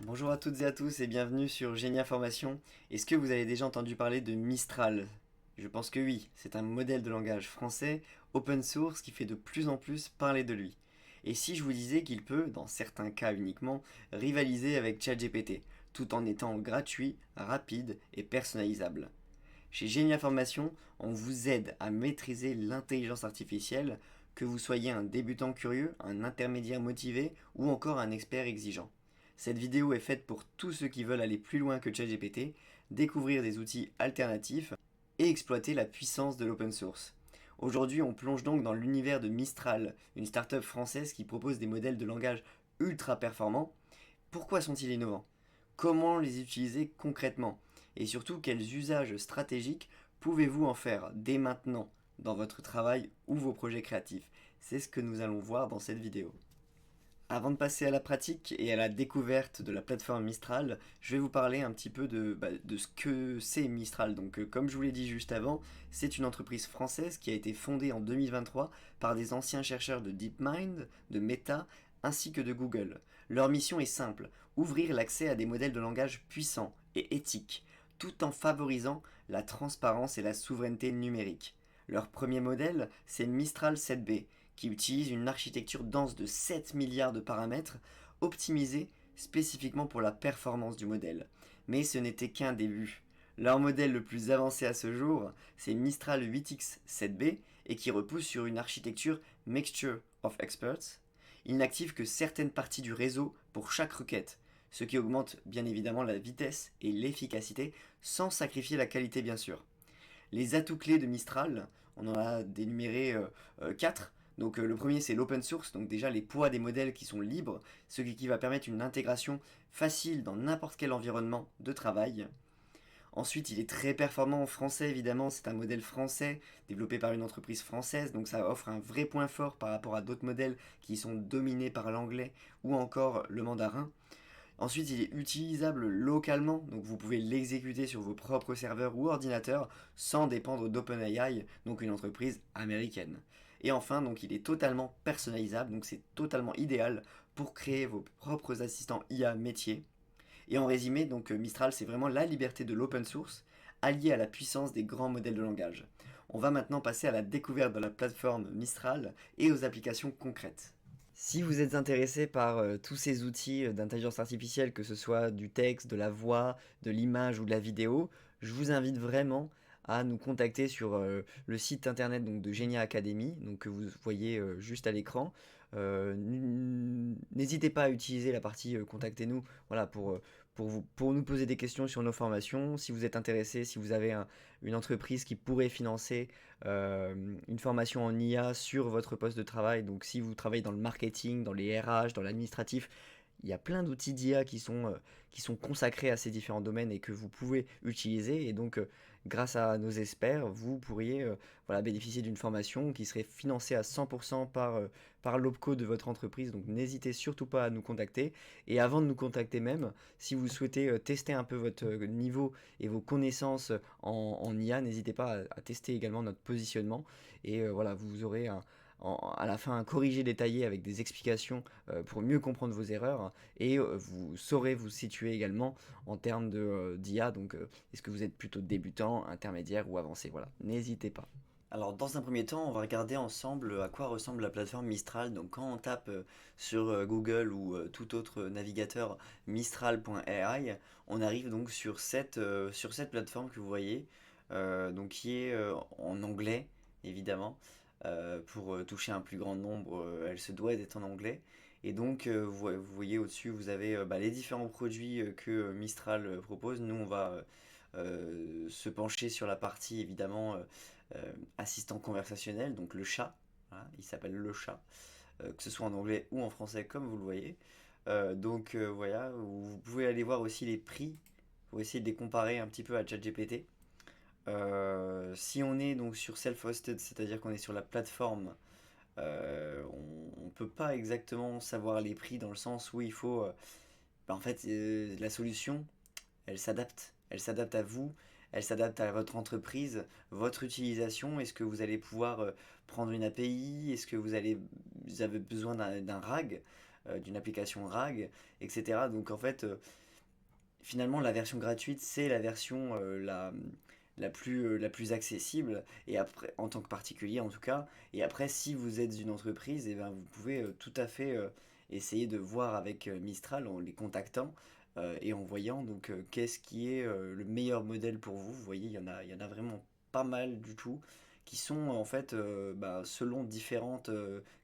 Bonjour à toutes et à tous et bienvenue sur Génia Formation. Est-ce que vous avez déjà entendu parler de Mistral? Je pense que oui, c'est un modèle de langage français open source qui fait de plus en plus parler de lui. Et si je vous disais qu'il peut, dans certains cas uniquement, rivaliser avec ChatGPT, tout en étant gratuit, rapide et personnalisable? Chez Génia Formation, on vous aide à maîtriser l'intelligence artificielle, que vous soyez un débutant curieux, un intermédiaire motivé ou encore un expert exigeant. Cette vidéo est faite pour tous ceux qui veulent aller plus loin que ChatGPT, découvrir des outils alternatifs et exploiter la puissance de l'open source. Aujourd'hui, on plonge donc dans l'univers de Mistral, une startup française qui propose des modèles de langage ultra performants. Pourquoi sont-ils innovants? Comment les utiliser concrètement? Et surtout, quels usages stratégiques pouvez-vous en faire dès maintenant dans votre travail ou vos projets créatifs? C'est ce que nous allons voir dans cette vidéo. Avant de passer à la pratique et à la découverte de la plateforme Mistral, je vais vous parler un petit peu de ce que c'est Mistral. Donc, comme je vous l'ai dit juste avant, c'est une entreprise française qui a été fondée en 2023 par des anciens chercheurs de DeepMind, de Meta, ainsi que de Google. Leur mission est simple, ouvrir l'accès à des modèles de langage puissants et éthiques, tout en favorisant la transparence et la souveraineté numérique. Leur premier modèle, c'est Mistral 7B, qui utilise une architecture dense de 7 milliards de paramètres, optimisée spécifiquement pour la performance du modèle. Mais ce n'était qu'un début. Leur modèle le plus avancé à ce jour, c'est Mistral 8X 7B, et qui repose sur une architecture Mixture of Experts. Il n'active que certaines parties du réseau pour chaque requête, ce qui augmente bien évidemment la vitesse et l'efficacité, sans sacrifier la qualité bien sûr. Les atouts clés de Mistral, on en a dénuméré 4. Donc le premier c'est l'open source, donc déjà les poids des modèles qui sont libres, ce qui va permettre une intégration facile dans n'importe quel environnement de travail. Ensuite, il est très performant en français, évidemment, c'est un modèle français développé par une entreprise française, donc ça offre un vrai point fort par rapport à d'autres modèles qui sont dominés par l'anglais ou encore le mandarin. Ensuite, il est utilisable localement, donc vous pouvez l'exécuter sur vos propres serveurs ou ordinateurs sans dépendre d'OpenAI, donc une entreprise américaine. Et enfin, donc il est totalement personnalisable, donc c'est totalement idéal pour créer vos propres assistants IA métiers. Et en résumé, donc Mistral, c'est vraiment la liberté de l'open source alliée à la puissance des grands modèles de langage. On va maintenant passer à la découverte de la plateforme Mistral et aux applications concrètes. Si vous êtes intéressé par tous ces outils d'intelligence artificielle, que ce soit du texte, de la voix, de l'image ou de la vidéo, je vous invite vraiment à nous contacter sur le site internet donc, de Genia Academy, donc, que vous voyez juste à l'écran. N'hésitez pas à utiliser la partie contactez-nous voilà, pour nous poser des questions sur nos formations. Si vous êtes intéressé, si vous avez une entreprise qui pourrait financer une formation en IA sur votre poste de travail, donc si vous travaillez dans le marketing, dans les RH, dans l'administratif, il y a plein d'outils d'IA qui sont consacrés à ces différents domaines et que vous pouvez utiliser. Et donc, grâce à nos experts, vous pourriez voilà, bénéficier d'une formation qui serait financée à 100% par l'OPCO de votre entreprise. Donc, n'hésitez surtout pas à nous contacter. Et avant de nous contacter même, si vous souhaitez tester un peu votre niveau et vos connaissances en IA, n'hésitez pas à tester également notre positionnement. Et voilà, vous aurez à la fin un corrigé détaillé avec des explications pour mieux comprendre vos erreurs et vous saurez vous situer également en termes d'IA. Donc, est-ce que vous êtes plutôt débutant, intermédiaire ou avancé? Voilà, n'hésitez pas. Alors dans un premier temps, on va regarder ensemble à quoi ressemble la plateforme Mistral. Donc quand on tape sur Google ou tout autre navigateur mistral.ai, on arrive donc sur cette plateforme que vous voyez, donc qui est en anglais évidemment. Pour toucher un plus grand nombre, elle se doit d'être en anglais. Et donc vous voyez au-dessus, vous avez les différents produits que Mistral propose. Nous, on va se pencher sur la partie évidemment assistant conversationnel, donc le chat. Voilà, il s'appelle le chat, que ce soit en anglais ou en français, comme vous le voyez. Voilà, vous pouvez aller voir aussi les prix pour essayer de les comparer un petit peu à ChatGPT. Si on est donc sur self-hosted, c'est-à-dire qu'on est sur la plateforme, on peut pas exactement savoir les prix dans le sens où il faut. En fait, la solution, elle s'adapte. Elle s'adapte à vous, elle s'adapte à votre entreprise, votre utilisation. Est-ce que vous allez pouvoir prendre une API? Est-ce que vous avez besoin d'un RAG? d'une application RAG, etc. Donc en fait, finalement, la version gratuite, c'est la version la plus accessible, et après, en tant que particulier en tout cas. Et après, si vous êtes une entreprise, et ben, vous pouvez tout à fait essayer de voir avec Mistral en les contactant et en voyant donc qu'est-ce qui est le meilleur modèle pour vous. Vous voyez, il y en a vraiment pas mal du tout qui sont en fait bah, selon différentes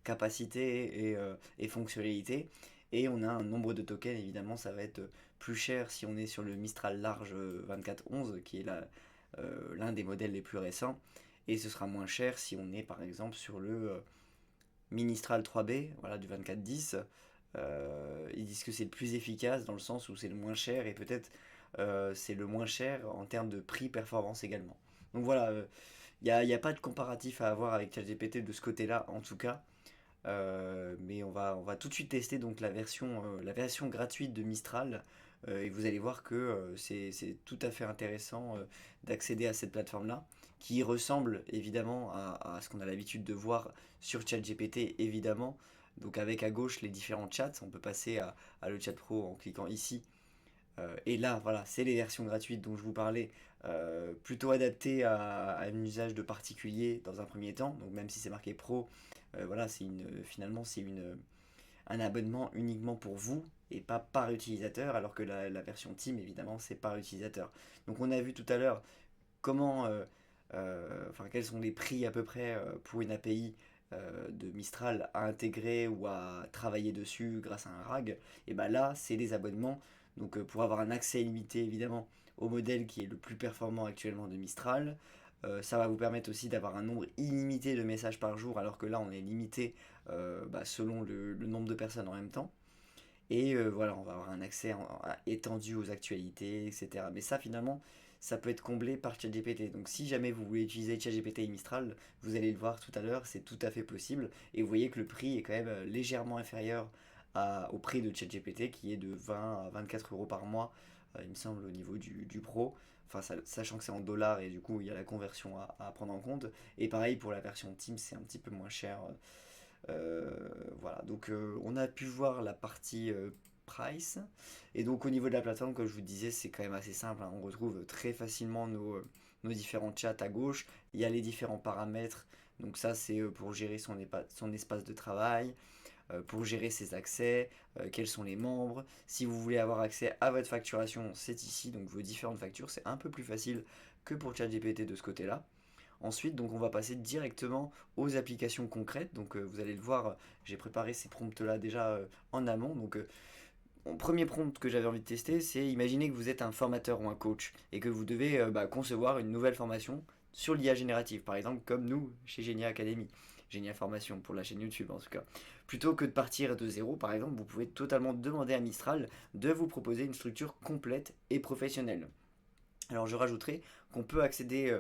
capacités et fonctionnalités. Et on a un nombre de tokens, évidemment, ça va être plus cher si on est sur le Mistral large 2411, qui est l'un des modèles les plus récents. Et ce sera moins cher si on est par exemple sur le Ministral 3B, voilà, du 2410. Ils disent que c'est le plus efficace dans le sens où c'est le moins cher et peut-être c'est le moins cher en termes de prix-performance également. Donc voilà, y a pas de comparatif à avoir avec ChatGPT de ce côté-là en tout cas. Mais on va tout de suite tester donc la version gratuite de Mistral. Et vous allez voir que c'est tout à fait intéressant d'accéder à cette plateforme-là, qui ressemble évidemment à ce qu'on a l'habitude de voir sur ChatGPT, évidemment. Donc avec à gauche les différents chats, on peut passer à le chat pro en cliquant ici. Et là, voilà, c'est les versions gratuites dont je vous parlais, plutôt adaptées à un usage de particulier dans un premier temps. Donc même si c'est marqué pro, voilà, finalement c'est un abonnement uniquement pour vous et pas par utilisateur, alors que la version Team, évidemment, c'est par utilisateur. Donc on a vu tout à l'heure comment, enfin quels sont les prix à peu près pour une API de Mistral à intégrer ou à travailler dessus grâce à un RAG. Et bien là, c'est des abonnements. Donc pour avoir un accès illimité, évidemment, au modèle qui est le plus performant actuellement de Mistral. Ça va vous permettre aussi d'avoir un nombre illimité de messages par jour, alors que là on est limité bah, selon le nombre de personnes en même temps. Et voilà, on va avoir un accès étendu aux actualités, etc. Mais ça, finalement, ça peut être comblé par ChatGPT. Donc, si jamais vous voulez utiliser ChatGPT et Mistral, vous allez le voir tout à l'heure, c'est tout à fait possible. Et vous voyez que le prix est quand même légèrement inférieur au prix de ChatGPT, qui est de 20 à 24 euros par mois, il me semble, au niveau du Pro. Enfin, sachant que c'est en dollars et du coup, il y a la conversion à prendre en compte. Et pareil pour la version Team, c'est un petit peu moins cher. Voilà, donc on a pu voir la partie price. Et donc au niveau de la plateforme, comme je vous disais, c'est quand même assez simple, hein. On retrouve très facilement nos différents chats à gauche. Il y a les différents paramètres. Donc ça, c'est pour gérer son espace de travail, pour gérer ses accès, quels sont les membres. Si vous voulez avoir accès à votre facturation, c'est ici. Donc vos différentes factures, c'est un peu plus facile que pour ChatGPT de ce côté-là. Ensuite, donc on va passer directement aux applications concrètes. Donc vous allez le voir, j'ai préparé ces prompts-là déjà en amont. Donc mon premier prompt que j'avais envie de tester, c'est imaginer que vous êtes un formateur ou un coach et que vous devez bah, concevoir une nouvelle formation sur l'IA générative, par exemple comme nous chez Genia Academy. Genia Formation pour la chaîne YouTube en tout cas. Plutôt que de partir de zéro, par exemple, vous pouvez totalement demander à Mistral de vous proposer une structure complète et professionnelle. Alors je rajouterai qu'on peut accéder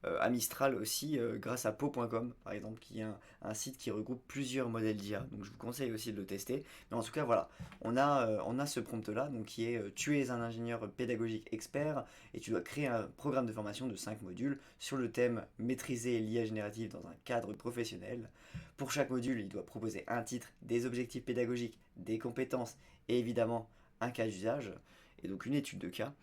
à Mistral aussi grâce à Po.com par exemple, qui est un site qui regroupe plusieurs modèles d'IA. Donc je vous conseille aussi de le tester. Mais en tout cas voilà, on a ce prompt là, donc qui est tu es un ingénieur pédagogique expert et tu dois créer un programme de formation de 5 modules sur le thème maîtriser l'IA générative dans un cadre professionnel. Pour chaque module, il doit proposer un titre, des objectifs pédagogiques, des compétences et évidemment un cas d'usage et donc une étude de cas.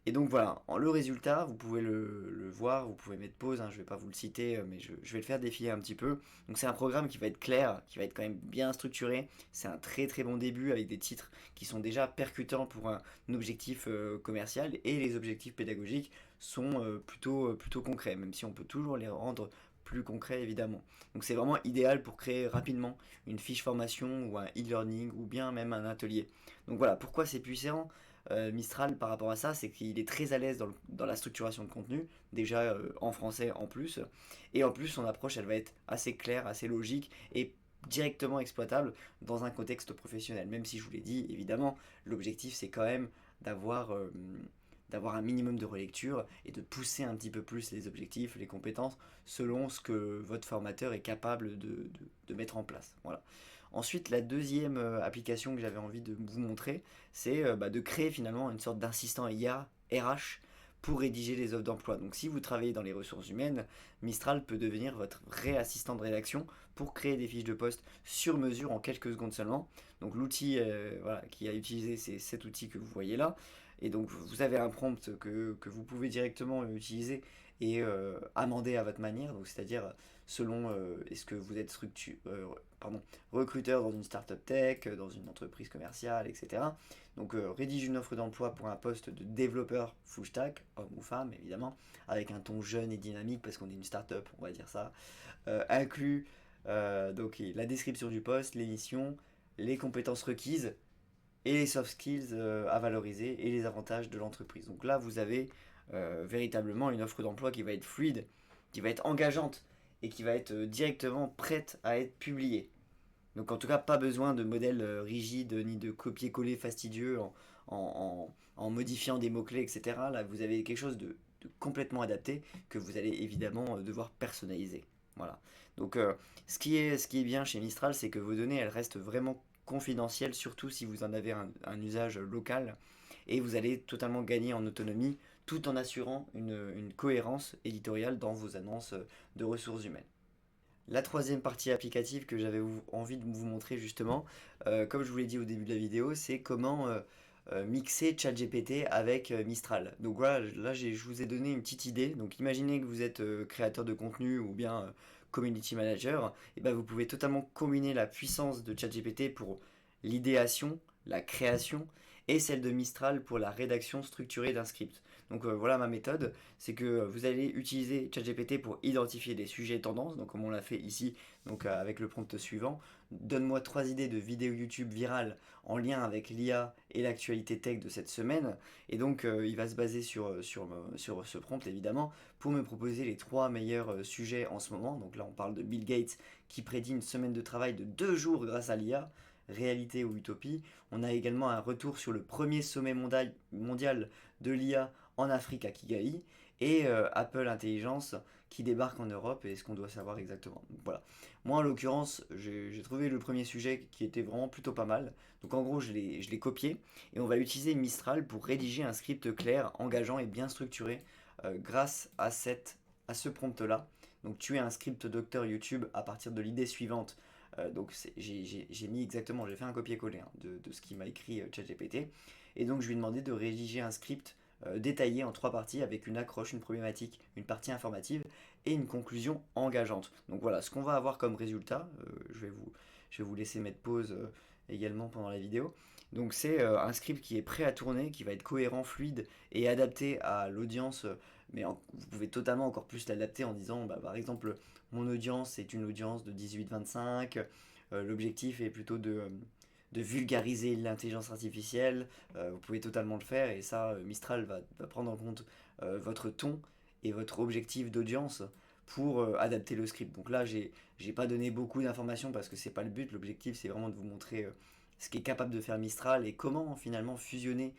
Et donc voilà, le résultat, vous pouvez le voir, vous pouvez mettre pause, hein, je ne vais pas vous le citer, mais je vais le faire défiler un petit peu. Donc c'est un programme qui va être clair, qui va être quand même bien structuré. C'est un très très bon début avec des titres qui sont déjà percutants pour un objectif commercial, et les objectifs pédagogiques sont plutôt concrets, même si on peut toujours les rendre plus concrets évidemment. Donc c'est vraiment idéal pour créer rapidement une fiche formation ou un e-learning ou bien même un atelier. Donc voilà, pourquoi c'est puissant Mistral par rapport à ça, c'est qu'il est très à l'aise dans la structuration de contenu, déjà en français en plus, et en plus son approche elle va être assez claire, assez logique et directement exploitable dans un contexte professionnel. Même si je vous l'ai dit, évidemment, l'objectif c'est quand même d'avoir d'avoir un minimum de relecture et de pousser un petit peu plus les objectifs, les compétences, selon ce que votre formateur est capable de mettre en place. Voilà. Ensuite, la deuxième application que j'avais envie de vous montrer, c'est bah, de créer finalement une sorte d'assistant IA RH pour rédiger les offres d'emploi. Donc si vous travaillez dans les ressources humaines, Mistral peut devenir votre vrai assistant de rédaction pour créer des fiches de poste sur mesure en quelques secondes seulement. Donc l'outil voilà, qui a utilisé, c'est cet outil que vous voyez là. Et donc vous avez un prompt que vous pouvez directement utiliser et amender à votre manière. Donc c'est-à-dire selon est-ce que vous êtes recruteur dans une startup tech, dans une entreprise commerciale, etc. Donc rédige une offre d'emploi pour un poste de développeur full stack, homme ou femme évidemment, avec un ton jeune et dynamique parce qu'on est une startup, on va dire ça. Inclut donc la description du poste, les missions, les compétences requises et les soft skills à valoriser et les avantages de l'entreprise. Donc là, vous avez véritablement une offre d'emploi qui va être fluide, qui va être engageante et qui va être directement prête à être publiée. Donc en tout cas, pas besoin de modèles rigides ni de copier-coller fastidieux en modifiant des mots-clés, etc. Là, vous avez quelque chose de complètement adapté que vous allez évidemment devoir personnaliser. Voilà. Donc ce qui est bien chez Mistral, c'est que vos données, elles restent vraiment confidentielles, surtout si vous en avez un usage local. Et vous allez totalement gagner en autonomie tout en assurant une cohérence éditoriale dans vos annonces de ressources humaines. La troisième partie applicative que j'avais envie de vous montrer justement, comme je vous l'ai dit au début de la vidéo, c'est comment mixer ChatGPT avec Mistral. Donc voilà, là je vous ai donné une petite idée. Donc imaginez que vous êtes créateur de contenu ou bien community manager, et ben vous pouvez totalement combiner la puissance de ChatGPT pour l'idéation, la création, et celle de Mistral pour la rédaction structurée d'un script. Donc voilà ma méthode, c'est que vous allez utiliser ChatGPT pour identifier des sujets tendances, donc comme on l'a fait ici, donc avec le prompt suivant. Donne-moi 3 idées de vidéos YouTube virales en lien avec l'IA et l'actualité tech de cette semaine. Et donc il va se baser sur ce prompt évidemment pour me proposer les 3 meilleurs sujets en ce moment. Donc là on parle de Bill Gates qui prédit une semaine de travail de 2 jours grâce à l'IA. Réalité ou utopie. On a également un retour sur le premier sommet mondial de l'IA en Afrique à Kigali et Apple Intelligence qui débarque en Europe et ce qu'on doit savoir exactement. Donc, voilà. Moi en l'occurrence, j'ai trouvé le premier sujet qui était vraiment plutôt pas mal. Donc en gros, je l'ai copié et on va utiliser Mistral pour rédiger un script clair, engageant et bien structuré grâce à ce prompt-là. Donc tu es un script docteur YouTube à partir de l'idée suivante. Donc j'ai mis exactement, j'ai fait un copier-coller de ce qu'il m'a écrit ChatGPT. Et donc je lui ai demandé de rédiger un script détaillé en 3 parties avec une accroche, une problématique, une partie informative et une conclusion engageante. Donc voilà, ce qu'on va avoir comme résultat, je vais vous laisser mettre pause également pendant la vidéo. Donc c'est un script qui est prêt à tourner, qui va être cohérent, fluide et adapté à l'audience, vous pouvez totalement encore plus l'adapter en disant, bah, par exemple, mon audience est une audience de 18-25, l'objectif est plutôt de vulgariser l'intelligence artificielle, vous pouvez totalement le faire et ça, Mistral va prendre en compte votre ton et votre objectif d'audience pour adapter le script. Donc là, j'ai pas donné beaucoup d'informations parce que c'est pas le but, l'objectif c'est vraiment de vous montrer ce qu'est capable de faire Mistral et comment finalement fusionner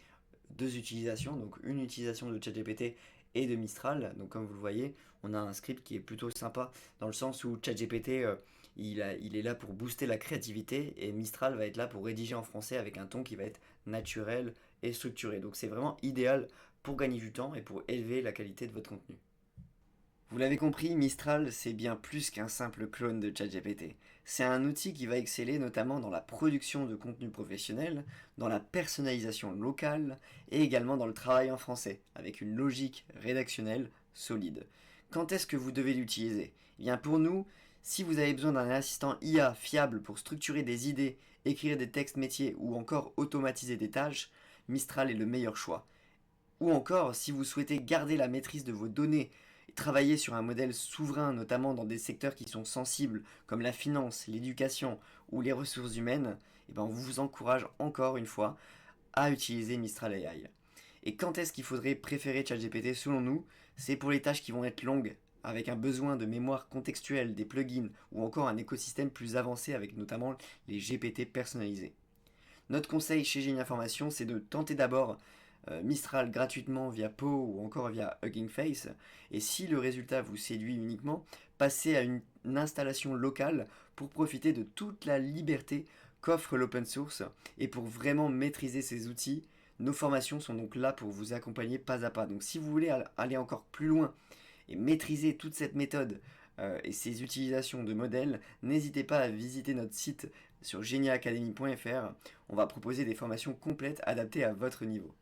2 utilisations, donc une utilisation de ChatGPT et de Mistral. Donc comme vous le voyez, on a un script qui est plutôt sympa dans le sens où ChatGPT il est là pour booster la créativité et Mistral va être là pour rédiger en français avec un ton qui va être naturel et structuré. Donc c'est vraiment idéal pour gagner du temps et pour élever la qualité de votre contenu. Vous l'avez compris, Mistral, c'est bien plus qu'un simple clone de ChatGPT. C'est un outil qui va exceller notamment dans la production de contenu professionnel, dans la personnalisation locale et également dans le travail en français, avec une logique rédactionnelle solide. Quand est-ce que vous devez l'utiliser? Eh bien pour nous, si vous avez besoin d'un assistant IA fiable pour structurer des idées, écrire des textes métiers ou encore automatiser des tâches, Mistral est le meilleur choix. Ou encore, si vous souhaitez garder la maîtrise de vos données et travailler sur un modèle souverain, notamment dans des secteurs qui sont sensibles, comme la finance, l'éducation ou les ressources humaines, eh ben on vous encourage encore une fois à utiliser Mistral AI. Et quand est-ce qu'il faudrait préférer ChatGPT selon nous? C'est pour les tâches qui vont être longues, avec un besoin de mémoire contextuelle, des plugins ou encore un écosystème plus avancé avec notamment les GPT personnalisés. Notre conseil chez Génie Information, c'est de tenter d'abord Mistral gratuitement via Poe ou encore via Hugging Face. Et si le résultat vous séduit uniquement, passez à une installation locale pour profiter de toute la liberté qu'offre l'open source et pour vraiment maîtriser ces outils. Nos formations sont donc là pour vous accompagner pas à pas. Donc si vous voulez aller encore plus loin et maîtriser toute cette méthode et ses utilisations de modèles, n'hésitez pas à visiter notre site sur geniaacademy.fr. On va proposer des formations complètes adaptées à votre niveau.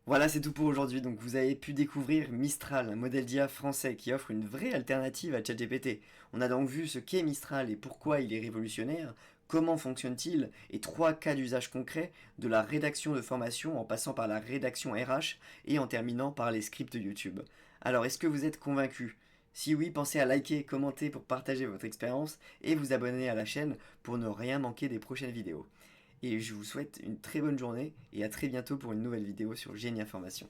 Voilà, c'est tout pour aujourd'hui. Donc vous avez pu découvrir Mistral, un modèle d'IA français qui offre une vraie alternative à ChatGPT. On a donc vu ce qu'est Mistral et pourquoi il est révolutionnaire, comment fonctionne-t-il, et 3 cas d'usage concrets, de la rédaction de formation en passant par la rédaction RH et en terminant par les scripts YouTube. Alors est-ce que vous êtes convaincu? Si oui, pensez à liker, commenter pour partager votre expérience et vous abonner à la chaîne pour ne rien manquer des prochaines vidéos. Et je vous souhaite une très bonne journée et à très bientôt pour une nouvelle vidéo sur Génie Information.